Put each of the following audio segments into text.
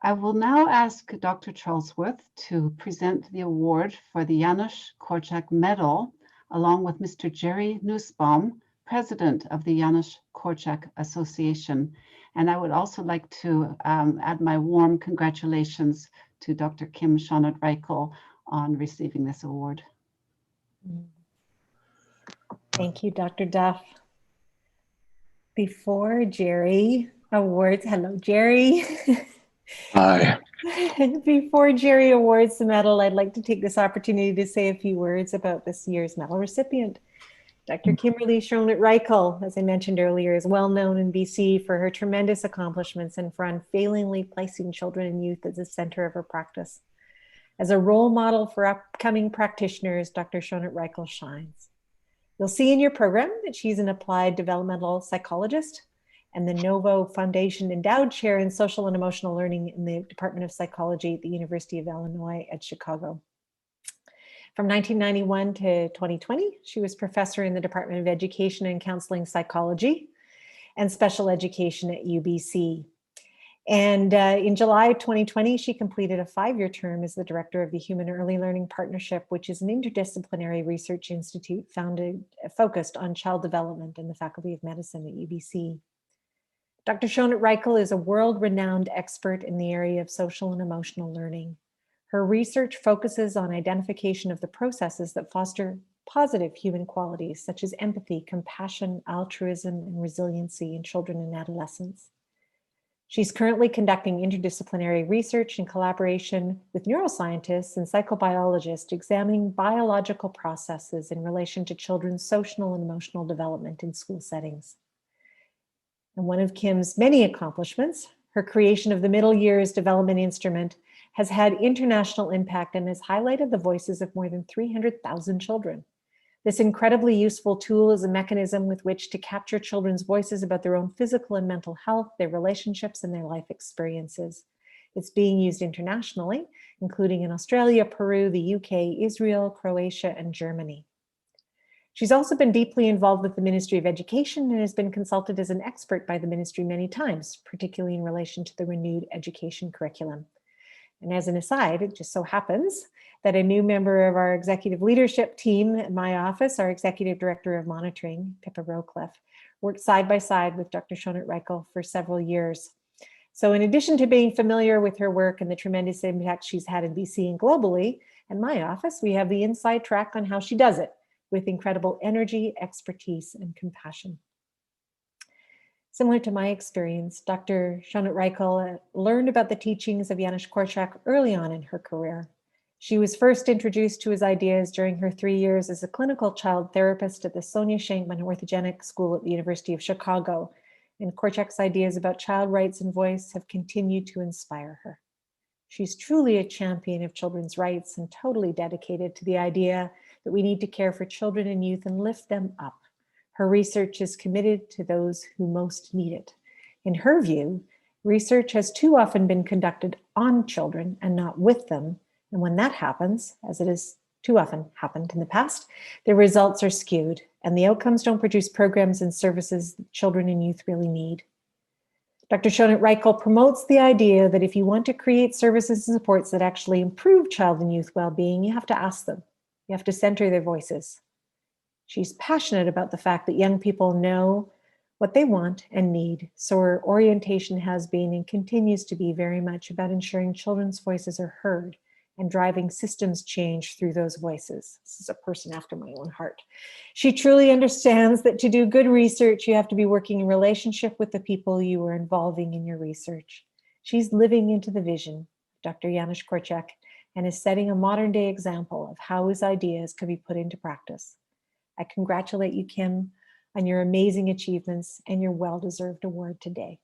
I will now ask Dr. Charlesworth to present the award for the Janusz Korczak Medal, along with Mr. Jerry Nussbaum, President of the Janusz Korczak Association. And I would also like to add my warm congratulations to Dr. Kim Schonert Reichl on receiving this award. Thank you, Dr. Duff. Before Jerry awards, hello, Jerry. Hi. Before Jerry awards the medal, I'd like to take this opportunity to say a few words about this year's medal recipient. Dr. Kimberly Schonert Reichl, as I mentioned earlier, is well known in BC for her tremendous accomplishments and for unfailingly placing children and youth at the center of her practice. As a role model for upcoming practitioners, Dr. Schonert Reichl shines. You'll see in your program that she's an applied developmental psychologist and the Novo Foundation Endowed Chair in Social and Emotional Learning in the Department of Psychology at the University of Illinois at Chicago. From 1991 to 2020, she was professor in the Department of Education and Counseling Psychology and Special Education at UBC. And in July of 2020, she completed a 5-year term as the director of the Human Early Learning Partnership, which is an interdisciplinary research institute focused on child development in the Faculty of Medicine at UBC. Dr. Schonert Reichl is a world-renowned expert in the area of social and emotional learning. Her research focuses on identification of the processes that foster positive human qualities such as empathy, compassion, altruism, and resiliency in children and adolescents. She's currently conducting interdisciplinary research in collaboration with neuroscientists and psychobiologists examining biological processes in relation to children's social and emotional development in school settings. And one of Kim's many accomplishments, her creation of the Middle Years Development Instrument, has had international impact and has highlighted the voices of more than 300,000 children. This incredibly useful tool is a mechanism with which to capture children's voices about their own physical and mental health, their relationships, and their life experiences. It's being used internationally, including in Australia, Peru, the UK, Israel, Croatia, and Germany. She's also been deeply involved with the Ministry of Education and has been consulted as an expert by the ministry many times, particularly in relation to the renewed education curriculum. And as an aside, it just so happens that a new member of our executive leadership team at my office, our executive director of monitoring, Pippa Rowcliffe, worked side by side with Dr. Schonert Reichl for several years. So in addition to being familiar with her work and the tremendous impact she's had in BC and globally, in my office, we have the inside track on how she does it with incredible energy, expertise, and compassion. Similar to my experience, Dr. Schonert Reichl learned about the teachings of Janusz Korczak early on in her career. She was first introduced to his ideas during her 3 years as a clinical child therapist at the Sonia Shankman Orthogenic School at the University of Chicago, and Korczak's ideas about child rights and voice have continued to inspire her. She's truly a champion of children's rights and totally dedicated to the idea that we need to care for children and youth and lift them up. Her research is committed to those who most need it. In her view, research has too often been conducted on children and not with them. And when that happens, as it has too often happened in the past, the results are skewed and the outcomes don't produce programs and services that children and youth really need. Dr. Schonert Reichl promotes the idea that if you want to create services and supports that actually improve child and youth well-being, you have to ask them. You have to center their voices. She's passionate about the fact that young people know what they want and need, so her orientation has been and continues to be very much about ensuring children's voices are heard and driving systems change through those voices. This is a person after my own heart. She truly understands that to do good research, you have to be working in relationship with the people you are involving in your research. She's living into the vision of Dr. Janusz Korczak and is setting a modern day example of how his ideas can be put into practice. I congratulate you, Kim, on your amazing achievements and your well-deserved award today.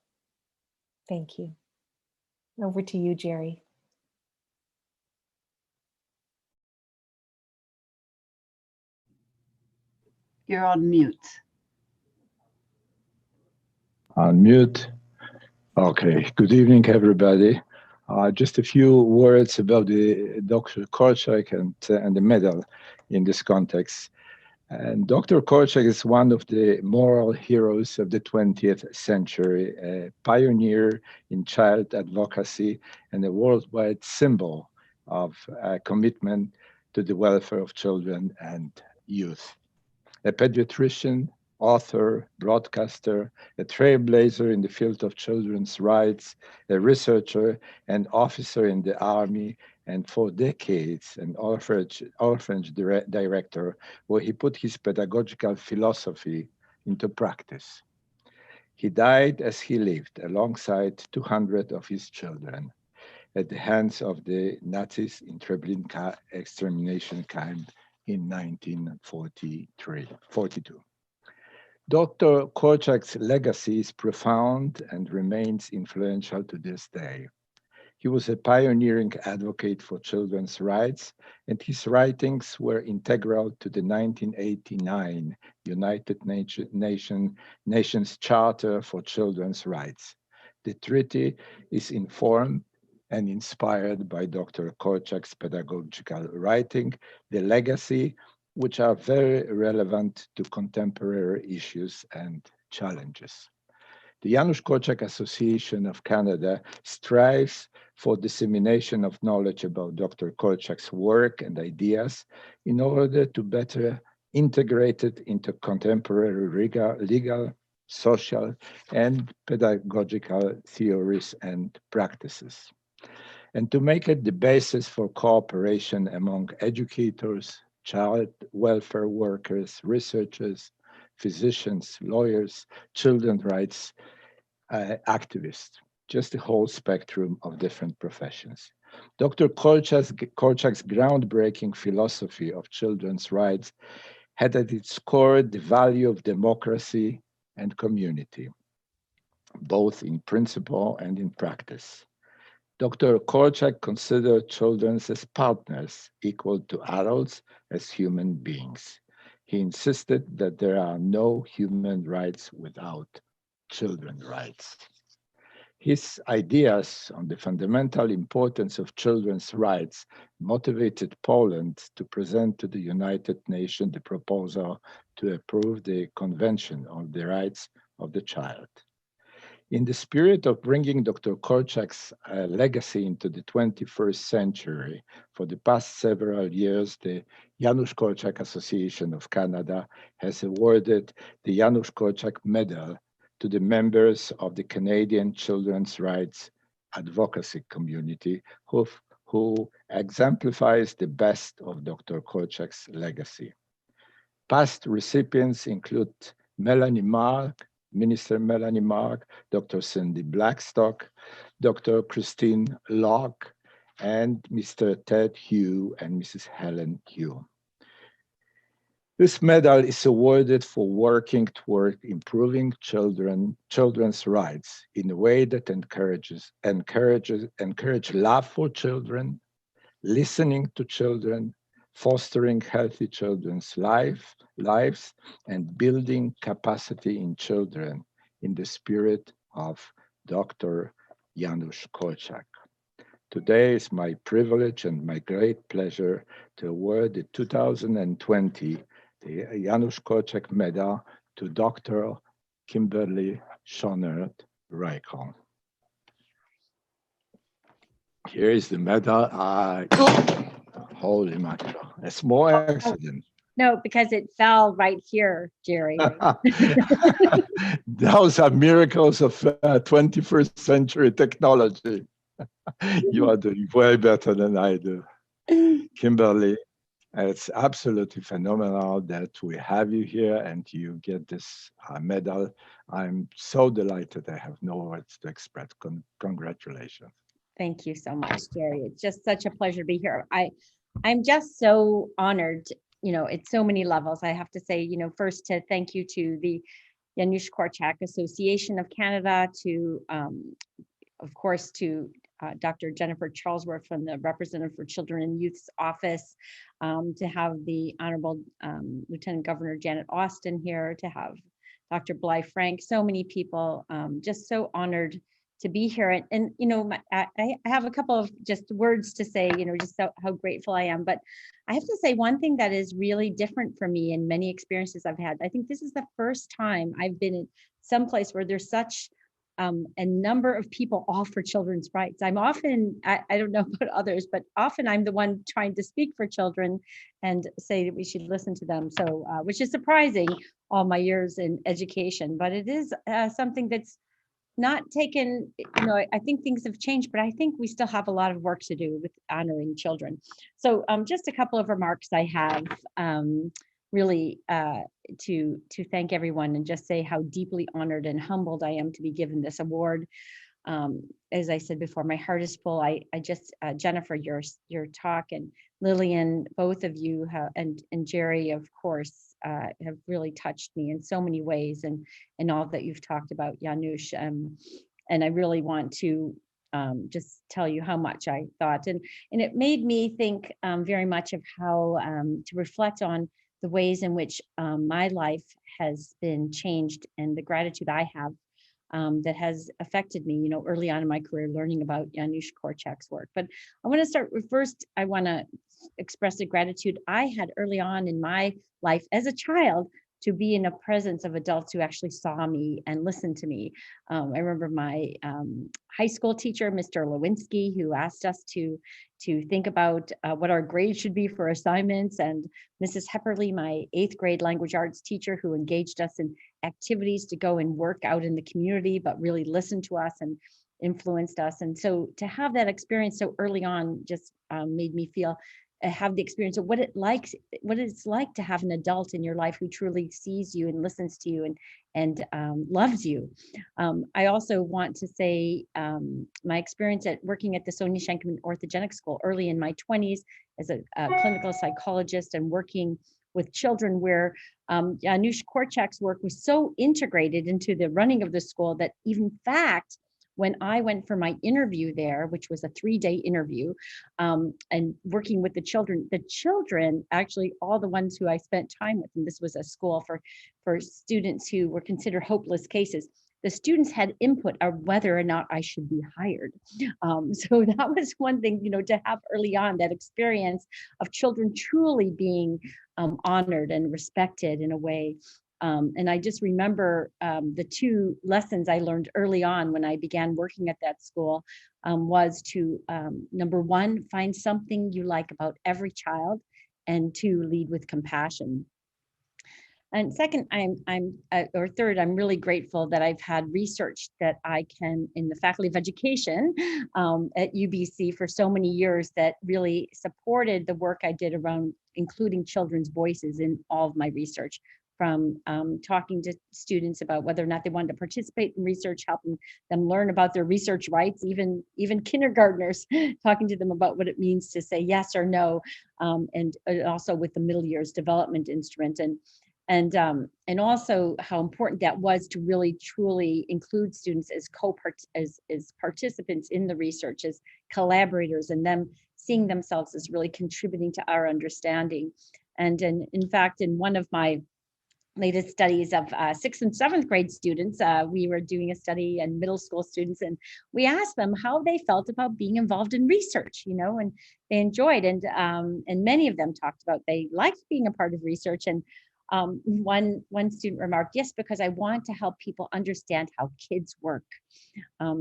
Thank you. Over to you, Jerry. You're on mute. On mute. Okay, good evening, everybody. Just a few words about the Dr. Korczak and the medal in this context. And Dr. Korczak is one of the moral heroes of the 20th century, a pioneer in child advocacy and a worldwide symbol of commitment to the welfare of children and youth. A pediatrician, author, broadcaster, a trailblazer in the field of children's rights, a researcher and officer in the army, and for decades an orphanage director where he put his pedagogical philosophy into practice. He died as he lived alongside 200 of his children at the hands of the Nazis in Treblinka extermination camp in 1942. Dr. Korczak's legacy is profound and remains influential to this day. He was a pioneering advocate for children's rights, and his writings were integral to the 1989 United Nations Charter for Children's Rights. The treaty is informed and inspired by Dr. Korczak's pedagogical writing, the legacy, which are very relevant to contemporary issues and challenges. The Janusz Korczak Association of Canada strives for dissemination of knowledge about Dr. Korczak's work and ideas in order to better integrate it into contemporary legal, social, and pedagogical theories and practices, and to make it the basis for cooperation among educators, child welfare workers, researchers, physicians, lawyers, children's rights activists, just a whole spectrum of different professions. Dr. Korczak's groundbreaking philosophy of children's rights had at its core the value of democracy and community, both in principle and in practice. Dr. Korczak considered children as partners equal to adults as human beings. He insisted that there are no human rights without children's rights. His ideas on the fundamental importance of children's rights motivated Poland to present to the United Nations the proposal to approve the Convention on the Rights of the Child. In the spirit of bringing Dr. Korczak's legacy into the 21st century, for the past several years, the Janusz Korczak Association of Canada has awarded the Janusz Korczak Medal to the members of the Canadian children's rights advocacy community who exemplifies the best of Dr. Korczak's legacy. Past recipients include Minister Melanie Mark, Dr. Cindy Blackstock, Dr. Christine Locke, and Mr. Ted Hugh and Mrs. Helen Hugh. This medal is awarded for working toward improving children's rights in a way that encourages love for children, listening to children, fostering healthy children's lives, and building capacity in children in the spirit of Dr. Janusz Korczak. Today is my privilege and my great pleasure to award the 2020 the Janusz Korczak Medal to Dr. Kimberly Schonert Reichl. Here is the medal. Holy mackerel, a small accident. No, because it fell right here, Jerry. Those are miracles of 21st century technology. You are doing way better than I do. Kimberly, it's absolutely phenomenal that we have you here and you get this medal. I'm so delighted. I have no words to express. Congratulations. Thank you so much, Jerry. It's just such a pleasure to be here. I'm just so honored, at so many levels. I have to say, first to thank you to the Janusz Korczak Association of Canada, to, of course, to Dr. Jennifer Charlesworth from the Representative for Children and Youth's Office, to have the Honorable Lieutenant Governor Janet Austin here, to have Dr. Bly Frank, so many people, just so honored to be here. And you know, I have a couple of just words to say, you know, just how grateful I am. But I have to say one thing that is really different for me in many experiences I've had. I think this is the first time I've been in some place where there's such a number of people all for children's rights. I'm often, I don't know about others, but often I'm the one trying to speak for children and say that we should listen to them. So, which is surprising all my years in education, but it is something that's not taken, you know, I think things have changed, but I think we still have a lot of work to do with honoring children. So just a couple of remarks I have really to thank everyone and just say how deeply honored and humbled I am to be given this award. As I said before, my heart is full. I just, Jennifer, your talk, and Lillian, both of you and Jerry, of course, have really touched me in so many ways, and all that you've talked about, Janusz. And I really want to just tell you how much I thought, and it made me think very much of how to reflect on the ways in which my life has been changed, and the gratitude I have that has affected me, you know, early on in my career, learning about Janusz Korczak's work. But I want to start with first, I want to express the gratitude I had early on in my life as a child to be in a presence of adults who actually saw me and listened to me. I remember my high school teacher, Mr. Lewinsky, who asked us to think about what our grades should be for assignments, and Mrs. Hepperly, my 8th grade language arts teacher, who engaged us in activities to go and work out in the community, but really listened to us and influenced us. And so to have that experience so early on just made me feel have the experience of what it's like to have an adult in your life who truly sees you and listens to you and loves you. I also want to say my experience at working at the Sonia Schenkman Orthogenic School early in my 20s as a clinical psychologist and working with children, where Janusz Korczak's work was so integrated into the running of the school that even fact, when I went for my interview there, which was a 3-day interview, and working with the children actually, all the ones who I spent time with, and this was a school for students who were considered hopeless cases, the students had input on whether or not I should be hired. So that was one thing, you know, to have early on that experience of children truly being honored and respected in a way. And I just remember the 2 lessons I learned early on when I began working at that school was to, number 1, find something you like about every child, and 2, lead with compassion. And second, or third, I'm really grateful that I've had research that I can, in the Faculty of Education at UBC for so many years, that really supported the work I did around including children's voices in all of my research, from talking to students about whether or not they wanted to participate in research, helping them learn about their research rights, even kindergartners, talking to them about what it means to say yes or no, and also with the middle years development instrument, and also how important that was to really truly include students as as participants in the research, as collaborators, and them seeing themselves as really contributing to our understanding. And in fact, in one of my latest studies of 6th and 7th grade students, we were doing a study on middle school students, and we asked them how they felt about being involved in research, you know, and they enjoyed, and many of them talked about they liked being a part of research. And one student remarked, yes, because I want to help people understand how kids work.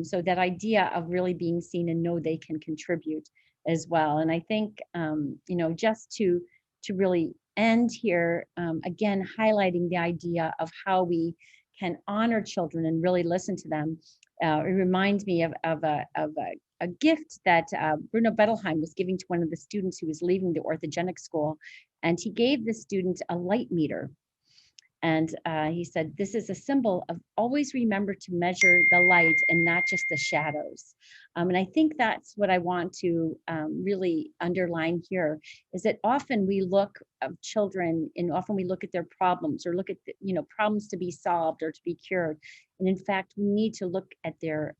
So that idea of really being seen and know they can contribute as well. And I think, you know, just to really end here, again, highlighting the idea of how we can honor children and really listen to them. It reminds me of a gift that Bruno Bettelheim was giving to one of the students who was leaving the orthogenic school. And he gave the student a light meter. And he said, this is a symbol of always remember to measure the light and not just the shadows. And I think that's what I want to really underline here, is that often we look at children and often we look at their problems, or look at the, you know, problems to be solved or to be cured. And in fact, we need to look at their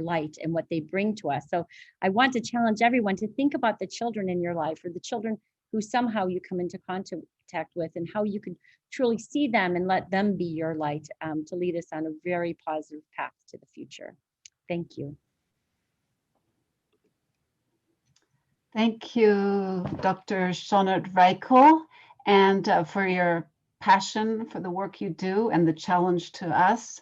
light and what they bring to us. So I want to challenge everyone to think about the children in your life, or the children who somehow you come into contact with, and how you can truly see them and let them be your light to lead us on a very positive path to the future. Thank you. Thank you, Dr. Schonert Reichl, and for your passion for the work you do and the challenge to us.